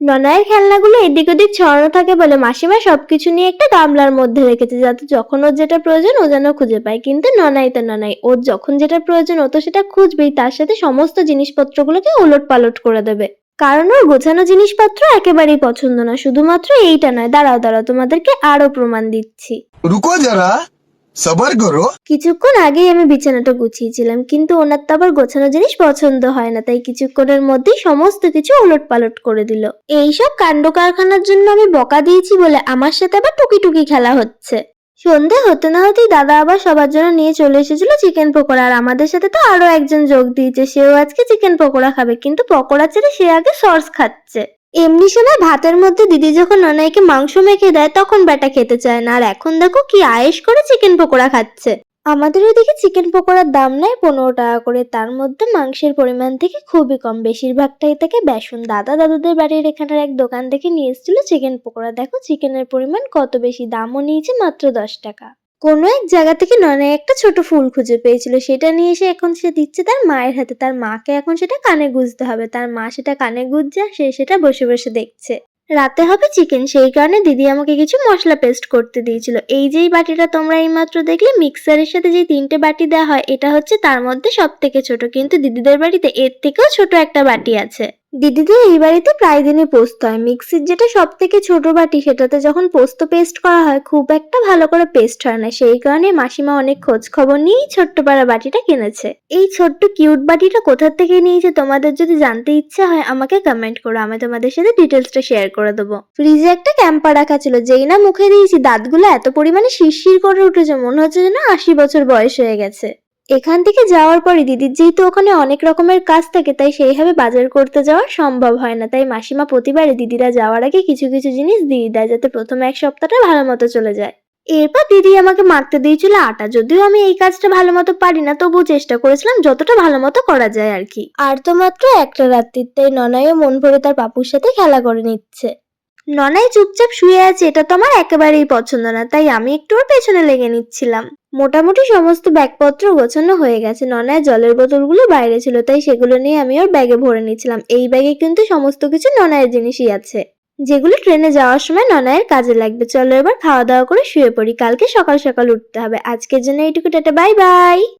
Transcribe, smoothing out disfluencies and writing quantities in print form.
ননায়ের খেলনাগুলো এদিক ওদিক ছড়ানো থাকে বলে মাসিমা সবকিছু নিয়ে একটা গামলার মধ্যে রেখেছে, যাতে যখন ওর যেটা প্রয়োজন ও যেন খুঁজে পায়। কিন্তু ননাই তো ননাই, ওর যখন যেটা প্রয়োজন ও তো সেটা খুঁজবেই, তার সাথে সমস্ত জিনিসপত্রগুলোকে ওলট পালট করে দেবে। কারণ ওর গোছানো জিনিসপত্র একেবারেই পছন্দ না। শুধুমাত্র এইটা নয়, দাঁড়াও দাঁড়াও, তোমাদেরকে আরো প্রমাণ দিচ্ছি। रुको जरा सबर करो। কিছুক্ষণ আগেই আমি বিছানাটা গুছিয়েছিলাম, কিন্তু ওনার তো আবার গোছানো জিনিস পছন্দ হয় না, তাই কিছুক্ষণের মধ্যেই সমস্ত কিছু ওলট পালট করে দিল। এইসব কাণ্ড কারখানার জন্য আমি বকা দিয়েছি বলে আমার সাথে আবার টুকি টুকি খেলা হচ্ছে। সন্ধে হতে না হতেই দাদা আবার সবার জন্য নিয়ে চলে এসেছিল চিকেন পকোড়া, আর আমাদের সাথে তো আরো একজন যোগ দিয়েছে, সেও আজকে চিকেন পকোড়া খাবে, কিন্তু পকোড়া ছেড়ে সে আগে সস খাচ্ছে। এমনি সময় ভাতের মধ্যে দিদি যখন ননাইকে মাংস মেখে দেয় তখন বেটা খেতে চায় না, আর এখন দেখো কি আয়েশ করে চিকেন পকোড়া খাচ্ছে। আমাদের ওইদিকে চিকেন পকোড়ার দাম নেয় 15 টাকা করে, তার মধ্যে মাংসের পরিমাণ থেকে খুবই কম, বেশিরভাগটাই থাকে বেসন। দাদা দাদুদের বাড়ির এখানের এক দোকান থেকে নিয়ে এসেছিল চিকেন পকোড়া, দেখো চিকেনের পরিমাণ কত বেশি, দামও নিয়েছে মাত্র 10 টাকা। কোনো এক জায়গা থেকে ননাই একটা ছোট ফুল খুঁজে পেয়েছিল, সেটা নিয়ে এসে এখন সে দিচ্ছে তার মায়ের হাতে। তার মাকে এখন সেটা কানে গুঁজতে হবে, তার মা সেটা কানে গুঁজছে, সে সেটা বসে বসে দেখছে। রাতে হবে চিকেন, সেই কারণে দিদি আমাকে কিছু মশলা পেস্ট করতে দিয়েছিল। এই যেই বাটিটা তোমরা এইমাত্র দেখলে, মিক্সারের সাথে যে 3টে বাটি দেওয়া হয়, এটা হচ্ছে তার মধ্যে সব থেকে ছোট, কিন্তু দিদিদের বাড়িতে এর থেকেও ছোট একটা বাটি আছে। দিদিদের এই বাড়িতে প্রায় দিনই পোস্ত হয়। মিক্সির যেটা সব থেকে ছোট বাটি, সেটাতে যখন পোস্ত পেস্ট করা হয় খুব একটা ভালো করে পেস্ট হয় না, সেই কারণে মাসিমা অনেক খোঁজ খবর নিয়েই ছোট্ট পাড়া বাটিটা কিনেছে। এই ছোট্ট কিউট বাটিটা কোথা থেকে নিয়েছে তোমাদের যদি জানতে ইচ্ছা হয় আমাকে কমেন্ট করো, আমি তোমাদের সাথে ডিটেলসটা শেয়ার করে দেবো। ফ্রিজে একটা ক্যাম্পা রাখা ছিল, যেই না মুখে দিয়েছি দাঁতগুলো এত পরিমাণে শিরশির করে উঠেছে, মনে হচ্ছে যেন 80 বছর বয়স হয়ে গেছে। এখান থেকে যাওয়ার পরে দিদির যেহেতু ওখানে অনেক রকমের কাজ থাকে, তাই সেইভাবে বাজার করতে যাওয়া সম্ভব হয় না, তাই মাসিমা প্রতিবারে দিদিরা যাওয়ার আগে কিছু কিছু জিনিস দিয়ে দেয়, যাতে প্রথম এক সপ্তাহটা ভালো মতো চলে যায়। এরপর দিদি আমাকে মাখতে দিয়েছিল আটা, যদিও আমি এই কাজটা ভালো মতো পারি না, তবুও চেষ্টা করেছিলাম যতটা ভালো মতো করা যায় আর কি। আর তো মাত্র একটা রাত্রি, তাই ননাইও মন ভরে তার পাপুর সাথে খেলা করে নিচ্ছে। ননাই চুপচাপ শুয়ে আছে, এটা তো আমার একেবারেই পছন্দ না, তাই আমি একটু ওর পেছনে লেগে নিচ্ছিলাম। মোটামুটি সমস্ত ব্যাগপত্র গোছানো হয়ে গেছে। ননায় জলের বোতলগুলো বাইরে ছিল, তাই সেগুলো নিয়ে আমি ওর ব্যাগে ভরে নিচ্ছিলাম। এই ব্যাগে কিন্তু সমস্ত কিছু ননায়ের জিনিসই আছে, যেগুলো ট্রেনে যাওয়ার সময় ননায়ের কাজে লাগবে। চলো এবার খাওয়া দাওয়া করে শুয়ে পড়ি, কালকে সকাল সকাল উঠতে হবে। আজকের জন্য এইটুকু, টাটা, বাই বাই।